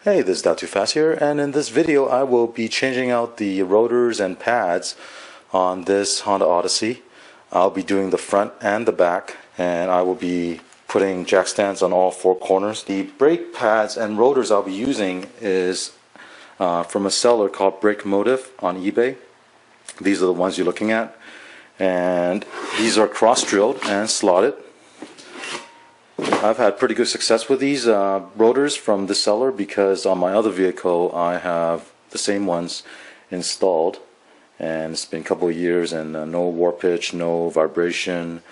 Hey, this is Not Too Fast here, and in this video I will be changing out the rotors and pads on this Honda Odyssey. I'll be doing the front and the back, and I will be putting jack stands on all four corners. The brake pads and rotors I'll be using is from a seller called Brake Motive on eBay. These are the ones you're looking at, and these are cross-drilled and slotted. I've had pretty good success with these rotors from the seller because on my other vehicle I have the same ones installed, and it's been a couple of years and no warpage, no vibration.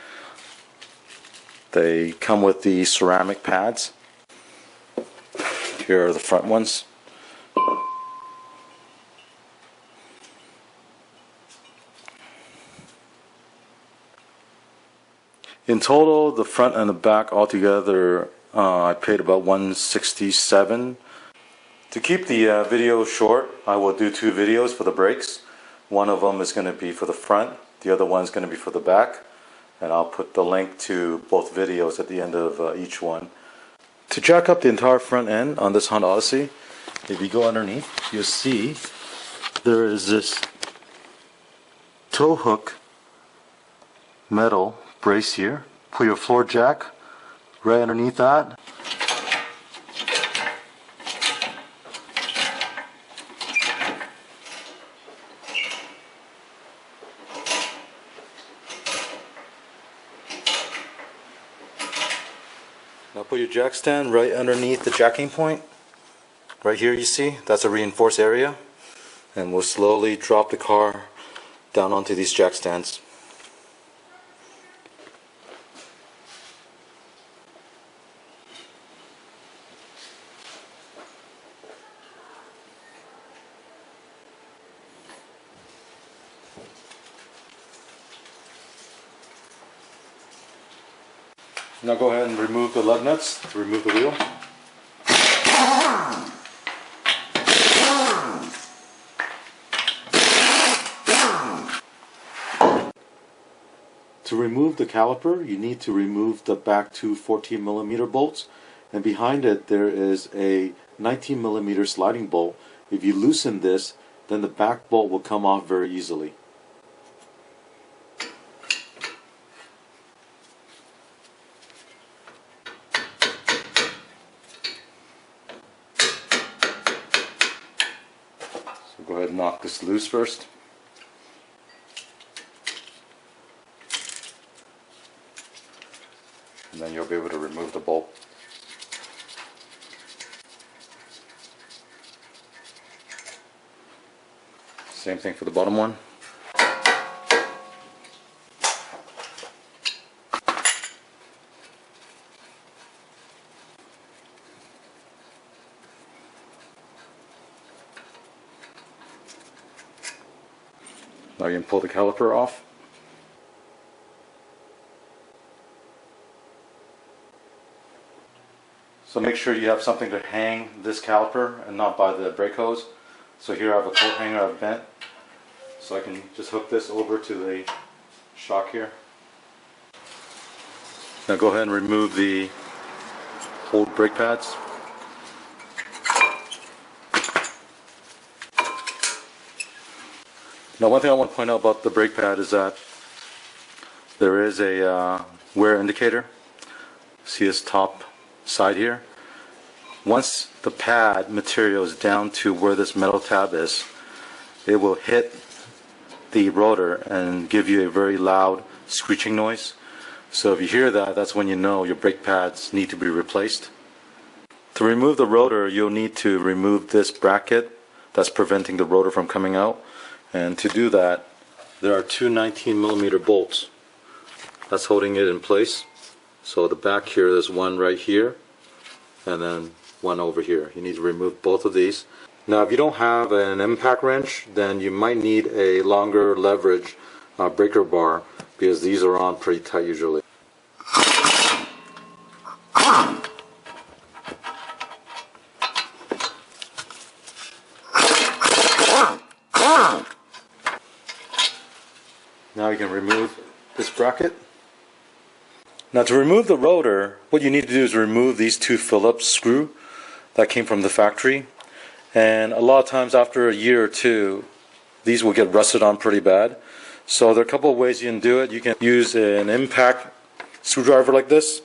They come with the ceramic pads. Here are the front ones. In total, the front and the back altogether, I paid about $167. To keep the video short, I will do two videos for the brakes. One of them is going to be for the front, the other one is going to be for the back, and I'll put the link to both videos at the end of each one. To jack up the entire front end on this Honda Odyssey, if you go underneath, you'll see there is this tow hook metal brace here. Put your floor jack right underneath that. Now put your jack stand right underneath the jacking point. Right here you see, that's a reinforced area. And we'll slowly drop the car down onto these jack stands. Now go ahead and remove the lug nuts to remove the wheel. To remove the caliper, you need to remove the back two 14mm bolts, and behind it there is a 19mm sliding bolt. If you loosen this, then the back bolt will come off very easily. Go ahead and knock this loose first. And then you'll be able to remove the bolt. Same thing for the bottom one. Now you can pull the caliper off. So make sure you have something to hang this caliper and not by the brake hose. So here I have a coat hanger I've bent. So I can just hook this over to the shock here. Now go ahead and remove the old brake pads. Now one thing I want to point out about the brake pad is that there is a wear indicator. See this top side here? Once the pad material is down to where this metal tab is, it will hit the rotor and give you a very loud screeching noise. So if you hear that, that's when you know your brake pads need to be replaced. To remove the rotor, you'll need to remove this bracket that's preventing the rotor from coming out. And to do that, there are two 19mm bolts that's holding it in place. So the back here, there's one right here, and then one over here. You need to remove both of these. Now if you don't have an impact wrench, then you might need a longer leverage breaker bar, because these are on pretty tight usually. Now you can remove this bracket. Now to remove the rotor, what you need to do is remove these two Phillips screw that came from the factory. And a lot of times after a year or two, these will get rusted on pretty bad. So there are a couple of ways you can do it. You can use an impact screwdriver like this,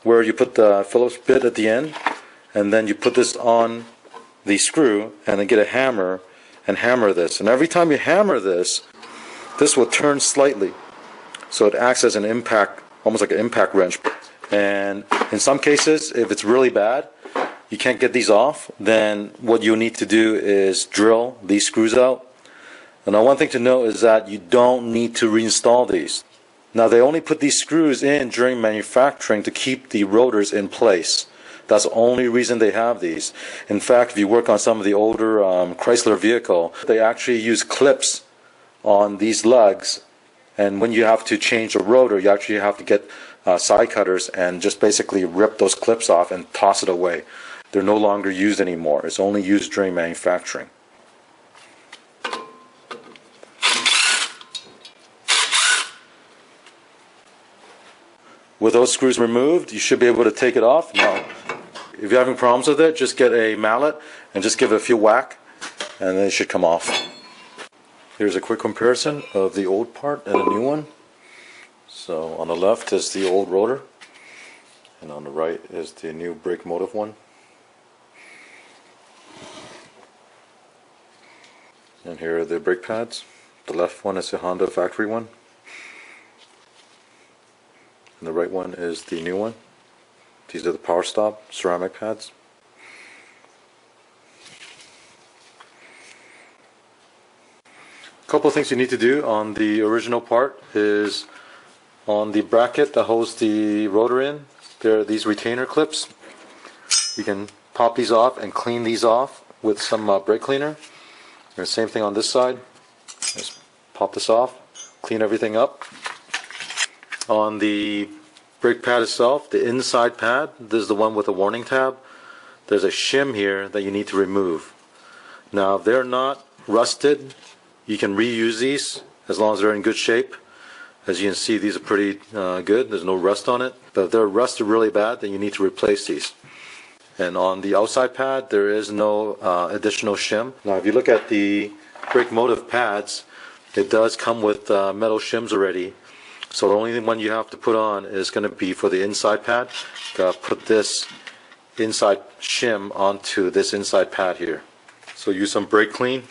where you put the Phillips bit at the end, and then you put this on the screw, and then get a hammer and hammer this. And every time you hammer this, this will turn slightly. So it acts as an impact, almost like an impact wrench. And in some cases, if it's really bad, you can't get these off, then what you need to do is drill these screws out. And now one thing to note is that you don't need to reinstall these. Now they only put these screws in during manufacturing to keep the rotors in place. That's the only reason they have these. In fact, if you work on some of the older Chrysler vehicle, they actually use clips on these lugs, and when you have to change a rotor, you actually have to get side cutters and just basically rip those clips off and toss it away. They're no longer used anymore. It's only used during manufacturing. With those screws removed, you should be able to take it off. Now, if you're having problems with it, just get a mallet and just give it a few whack, and then it should come off. Here's a quick comparison of the old part and the new one. So on the left is the old rotor, and on the right is the new brake motive one. And here are the brake pads. The left one is the Honda factory one, and the right one is the new one. These are the power stop ceramic pads. A couple of things you need to do on the original part is on the bracket that holds the rotor in, there are these retainer clips. You can pop these off and clean these off with some brake cleaner. And same thing on this side. Just pop this off, clean everything up. On the brake pad itself, the inside pad, this is the one with the warning tab. There's a shim here that you need to remove. Now, if they're not rusted, you can reuse these as long as they're in good shape. As you can see, these are pretty good. There's no rust on it. But if they're rusted really bad, then you need to replace these. And on the outside pad, there is no additional shim. Now, if you look at the brake motive pads, it does come with metal shims already. So the only one you have to put on is going to be for the inside pad. Put this inside shim onto this inside pad here. So use some brake clean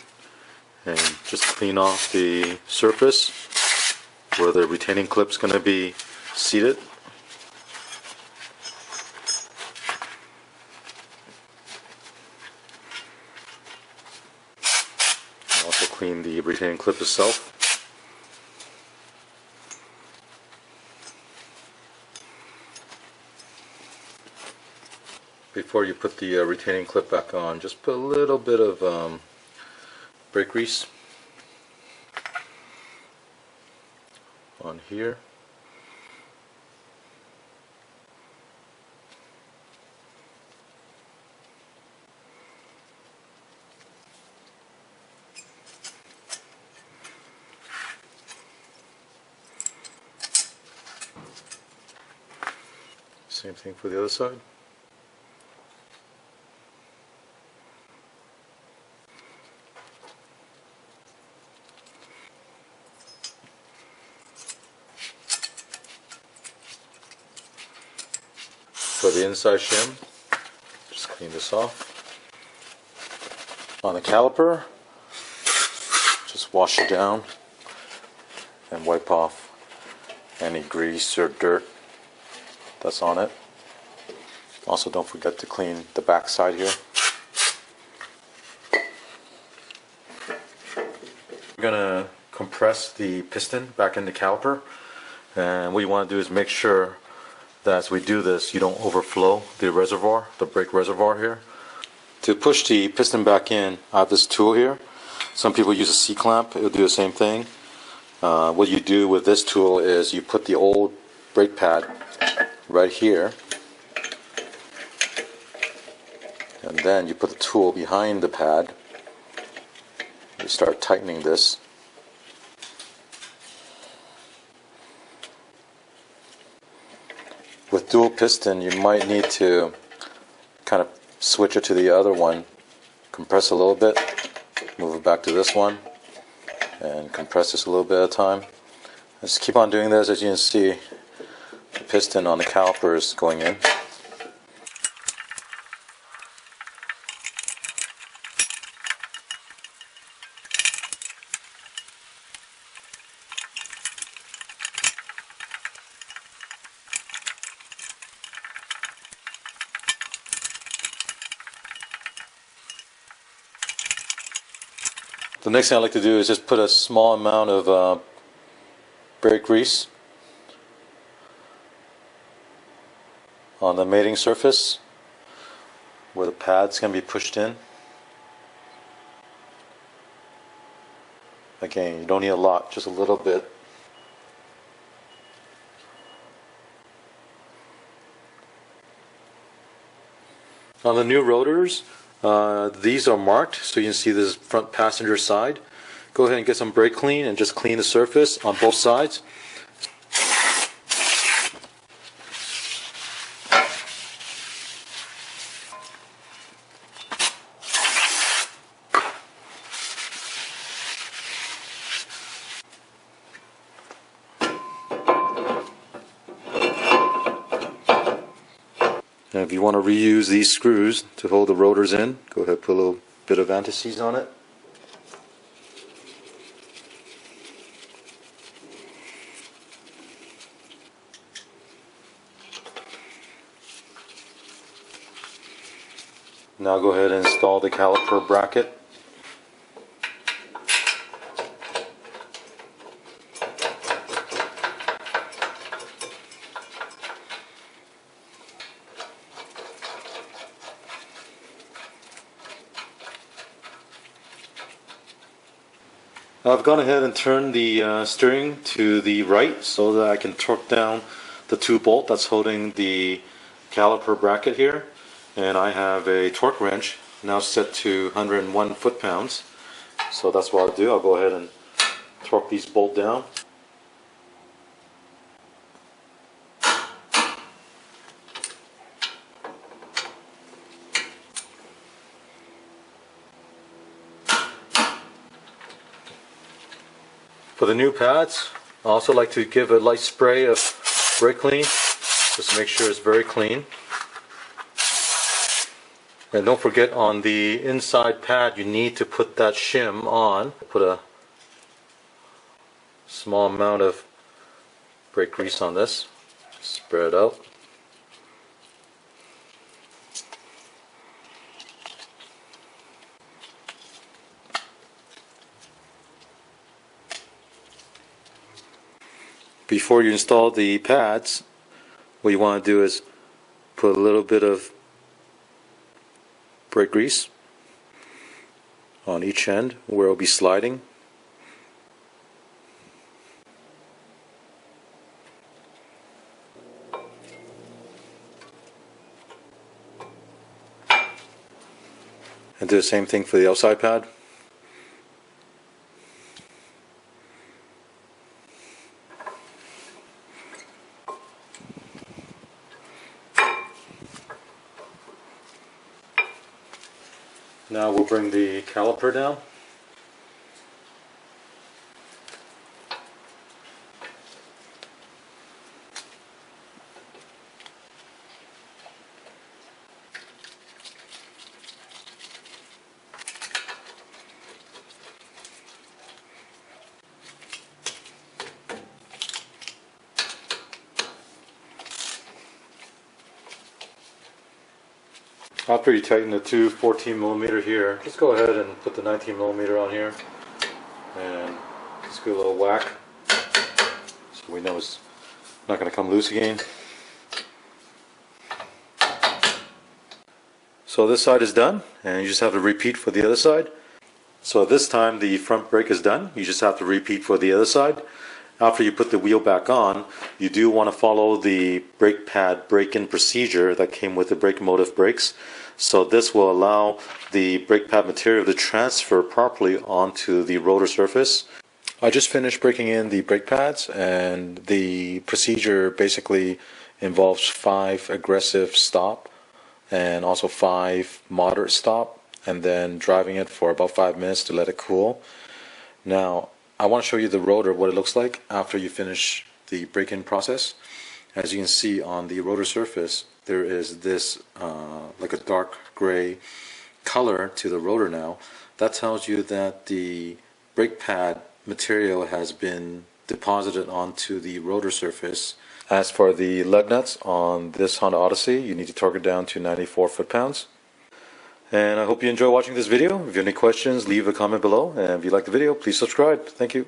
and just clean off the surface where the retaining clip is going to be seated. Also clean the retaining clip itself. Before you put the retaining clip back on, just put a little bit of brake grease on here. Same thing for the other side. For the inside shim, just clean this off. On the caliper, just wash it down and wipe off any grease or dirt that's on it. Also, don't forget to clean the back side here. We're going to compress the piston back in the caliper, and what you want to do is make sure that as we do this, you don't overflow the reservoir, the brake reservoir here. To push the piston back in, I have this tool here. Some people use a C-clamp, it'll do the same thing. What you do with this tool is you put the old brake pad right here, and then you put the tool behind the pad. You start tightening this. With dual piston, you might need to kind of switch it to the other one, compress a little bit, move it back to this one, and compress this a little bit at a time. Just keep on doing this. As you can see, the piston on the caliper is going in. The next thing I like to do is just put a small amount of brake grease on the mating surface where the pad's going to be pushed in. Again, you don't need a lot, just a little bit. On the new rotors, these are marked, so you can see this front passenger side. Go ahead and get some brake clean and just clean the surface on both sides. And if you want to reuse these screws to hold the rotors in, go ahead and put a little bit of anti-seize on it. Now go ahead and install the caliper bracket. I've gone ahead and turned the steering to the right so that I can torque down the 2-bolt that's holding the caliper bracket here. And I have a torque wrench now set to 101 foot-pounds. So that's what I'll do. I'll go ahead and torque these bolts down. For the new pads, I also like to give a light spray of brake clean, just to make sure it's very clean. And don't forget, on the inside pad you need to put that shim on. Put a small amount of brake grease on this, spread it out. Before you install the pads, what you want to do is put a little bit of brake grease on each end where it will be sliding. And do the same thing for the outside pad. Now we'll bring the caliper down. After you tighten the two 14mm here, just go ahead and put the 19mm on here and just give it a little whack so we know it's not going to come loose again. So this side is done, and you just have to repeat for the other side. So this time the front brake is done, you just have to repeat for the other side. After you put the wheel back on, you do want to follow the brake pad break-in procedure that came with the brake motive brakes. So this will allow the brake pad material to transfer properly onto the rotor surface. I just finished breaking in the brake pads, and the procedure basically involves 5 aggressive stop and also 5 moderate stop, and then driving it for about 5 minutes to let it cool. Now I want to show you the rotor, what it looks like after you finish the break-in process. As you can see on the rotor surface, there is this like a dark gray color to the rotor now. That tells you that the brake pad material has been deposited onto the rotor surface. As for the lug nuts on this Honda Odyssey, you need to torque it down to 94 foot-pounds. And I hope you enjoy watching this video. If you have any questions, leave a comment below. And if you like the video, please subscribe. Thank you.